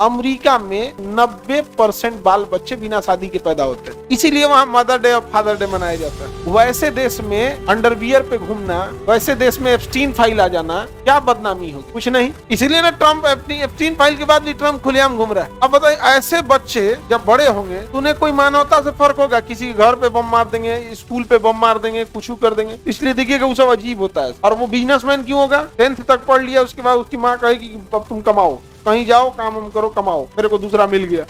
America में 90% बाल बच्चे बिना शादी के पैदा होते हैं, इसीलिए वहाँ मदर डे और फादर डे मनाया जाता है। वैसे देश में अंडरवियर पे घूमना, वैसे देश में एप्स्टीन फाइल आ जाना, क्या बदनामी होगी? कुछ नहीं। इसीलिए ना ट्रम्प एप्स्टीन फाइल के बाद भी ट्रम्प खुलेआम घूम रहा है। अब बताइए, ऐसे बच्चे जब बड़े होंगे तो उन्हें कोई मानवता से फर्क होगा? किसी के घर पे बम मार देंगे, स्कूल पे बम मार देंगे, कुछ कर देंगे। इसलिए देखिएगा वो सब अजीब होता है। और वो बिजनेसमैन क्यों होगा? 10th तक पढ़ लिया, उसके बाद उसकी माँ कहेगी अब तुम कमाओ, कहीं जाओ, काम करो, कमाओ, मेरे को दूसरा मिल गया।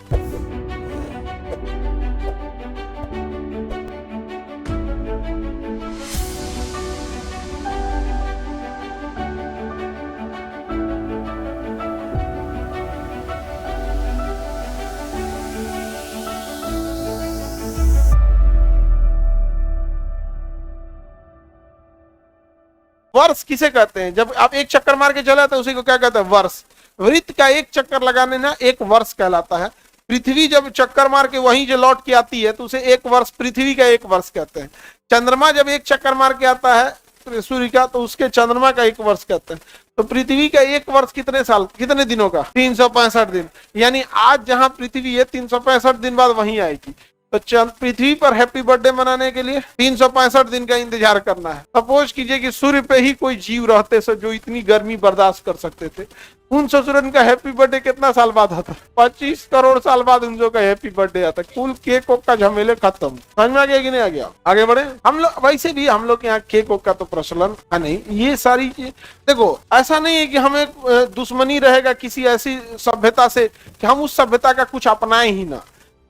वर्ष किसे कहते हैं? जब आप एक चक्कर मार के चला तो उसी को क्या कहते हैं? वर्ष। वृत्त का एक चक्कर लगाने ना एक वर्ष कहलाता है। पृथ्वी जब चक्कर मार के वहीं जो लौट के आती है तो उसे एक वर्ष, पृथ्वी का एक वर्ष कहते हैं। चंद्रमा जब एक चक्कर मार के आता है सूर्य का तो उसके चंद्रमा का एक वर्ष कहते हैं। तो पृथ्वी का एक वर्ष कितने साल, कितने दिनों का? 365 दिन। यानी आज जहां पृथ्वी है 365 दिन बाद वहीं आएगी। तो पृथ्वी पर हैप्पी बर्थडे मनाने के लिए 365 दिन का इंतजार करना है। सपोज कीजिए कि सूर्य पे ही कोई जीव रहते से जो इतनी गर्मी बर्दाश्त कर सकते थे, उन ससुरन का हैप्पी बर्थडे कितना साल बाद आता? 25 करोड़ साल बाद उन का हैप्पी बर्थडे आता। कुल केक का झमेले खत्म। समझ में आ गया कि नहीं आ गया? आगे बढ़े हम लोग। वैसे भी हम लोग के यहाँ केक का तो प्रचलन है नहीं। ये सारी चीज देखो, ऐसा नहीं है कि हमें दुश्मनी रहेगा किसी ऐसी सभ्यता से कि हम उस सभ्यता का कुछ अपनाए ही ना।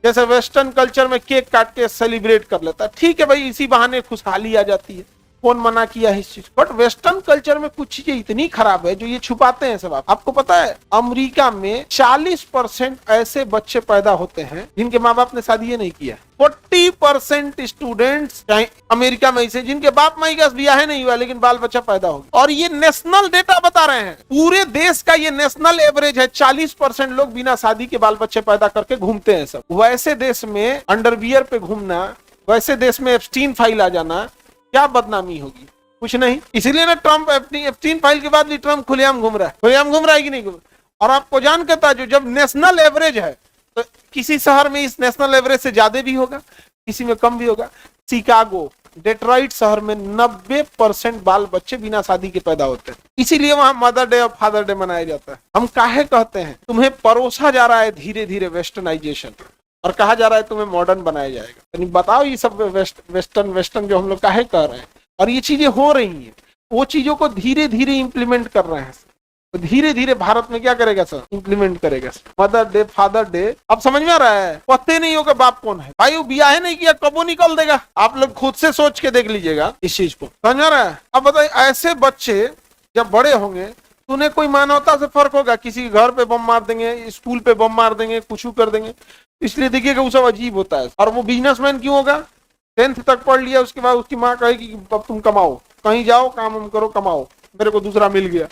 जैसे वेस्टर्न कल्चर में केक काट के सेलिब्रेट कर लेता है, ठीक है भाई, इसी बहाने खुशहाली आ जाती है, कौन मना किया है इस चीज। बट वेस्टर्न कल्चर में कुछ चीजें इतनी खराब है जो ये छुपाते हैं सब। आपको पता है अमेरिका में 40% ऐसे बच्चे पैदा होते हैं जिनके माँ बाप ने शादी नहीं किया। 40% स्टूडेंट्स अमेरिका में ऐसे जिनके बाप माई का ब्याह नहीं हुआ लेकिन बाल बच्चा पैदा हो गया। और ये नेशनल डेटा बता रहे हैं, पूरे देश का ये नेशनल एवरेज है। 40% लोग बिना शादी के बाल बच्चे पैदा करके घूमते हैं सब। वैसे देश में अंडरवियर पे घूमना, वैसे देश में एप्स्टीन फाइल आ जाना, क्या बदनामी होगी? कुछ नहीं। इसीलिए ना ट्रम्प एप्स्टीन फाइल के बाद भी ट्रम्प खुलेआम घूम रहा है। खुलेआम घूम रहा है कि नहीं घूम? और आपको जान के ताजुब, जब नेशनल एवरेज है तो किसी शहर में इस नेशनल एवरेज से ज्यादा भी होगा, किसी में कम भी होगा। शिकागो, डेट्रॉइट शहर में 90% बाल बच्चे बिना शादी के पैदा होते हैं, इसीलिए वहां मदर डे और फादर डे मनाया जाता है। हम काहे कहते हैं? तुम्हें परोसा जा रहा है धीरे धीरे वेस्टर्नाइजेशन, और कहा जा रहा है तुम्हें मॉडर्न बनाया जाएगा। यानी बताओ ये सब वेस्टर्न जो हम लोग काहे कह रहे हैं? और ये चीजें हो रही हैं, वो चीजों को धीरे धीरे इंप्लीमेंट कर रहे हैं। तो धीरे धीरे भारत में क्या करेगा सर? इंप्लीमेंट करेगा sir. Mother day, father day, अब समझ में आ रहा है? पता नहीं होगा बाप कौन है। भाई वो ब्याह नहीं किया, कब वो निकल देगा? आप लोग खुद से सोच के देख लीजिएगा इस चीज को। समझ में आ रहा है? अब बताइए, ऐसे बच्चे जब बड़े होंगे तो उन्हें कोई मानवता से फर्क होगा? किसी के घर पे बम मार देंगे, स्कूल पे बम मार देंगे, कुछ कर देंगे। इसलिए देखिएगा वो सब अजीब होता है। और वो बिजनेसमैन क्यों होगा? 10th तक पढ़ लिया, उसके बाद उसकी माँ कहेगी अब तुम कमाओ, कहीं जाओ, काम करो, कमाओ, मेरे को दूसरा मिल गया।